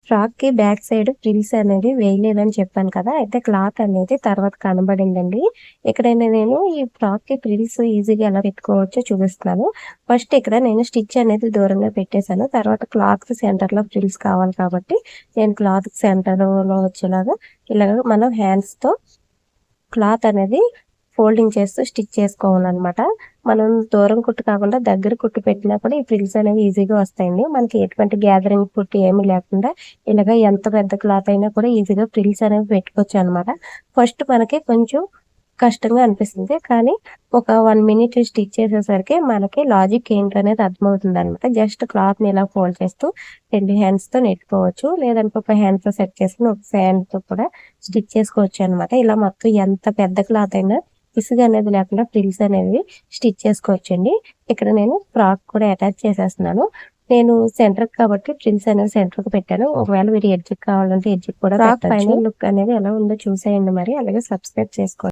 ఫ్రాక్‌కి back side frills అనేది వేయలేదని చెప్పాను కదా! అయితే క్లాత్ అనేది తర్వాత కనబడిందండి. ఇక్కడైనా నేను ఈ ఫ్రాక్‌కి ఫ్రిల్స్ ఈజీగా ఎలా పెట్టుకోవచ్చో చూపిస్తున్నాను. ఫస్ట్ ఇక్కడ నేను స్టిచ్ అనేది దూరంగా పెట్టేసాను. తర్వాత క్లాత్‌కి సెంటర్‌లో ఫ్రిల్స్ కావాలి కాబట్టి నేను క్లాత్‌కి సెంటర్‌లో వచ్చేలాగా ఇలాగ మనం హ్యాండ్స్‌తో క్లాత్ అనేది ఫోల్డింగ్ చేస్తూ స్టిచ్ చేసుకోవాలనమాట. మనం దూరం కుట్టు కాకుండా దగ్గర కుట్టు పెట్టినా కూడా ఈ ఫ్రిల్స్ అనేవి ఈజీగా వస్తాయండి. మనకి ఎటువంటి గ్యాదరింగ్ కుట్టు ఏమీ లేకుండా ఇలాగ ఎంత పెద్ద క్లాత్ అయినా కూడా ఈజీగా ఫ్రిల్స్ అనేవి పెట్టుకోవచ్చనమాట. ఫస్ట్ మనకి కొంచెం కష్టంగా అనిపిస్తుంది. కానీ ఒక 1 మినిట్ స్టిచ్ చేసేసరికి మనకి లాజిక్ ఏంటనేది అర్థమవుతుందనమాట. జస్ట్ క్లాత్‌ని ఇలా ఫోల్డ్ చేస్తూ 2 హ్యాండ్స్‌తో నెట్టుకోవచ్చు. లేదంటే ఒక హ్యాండ్‌తో సెట్ చేసుకొని ఒక హ్యాండ్‌తో కూడా స్టిచ్ చేసుకోవచ్చనమాట. ఇలా మొత్తం ఎంత పెద్ద క్లాత్ అయినా పిసుగు అనేది లేకుండా ఫ్రిల్స్ అనేవి స్టిచ్ చేసుకోవచ్చండి. ఇక్కడ నేను ఫ్రాక్ కూడా అటాచ్ చేసేస్తున్నాను. నేను సెంటర్‌కి కాబట్టి ఫ్రిల్స్ అనేవి సెంటర్‌కి పెట్టాను. ఒకవేళ మీరు ఎడ్జ్‌కి కావాలంటే ఎడ్జ్‌కి కూడా పెట్టొచ్చు. ఫ్రాక్ ఫైనల్ లుక్ అనేది ఎలా ఉందో చూసేయండి మరి. అలాగే సబ్స్క్రైబ్ చేసుకోండి.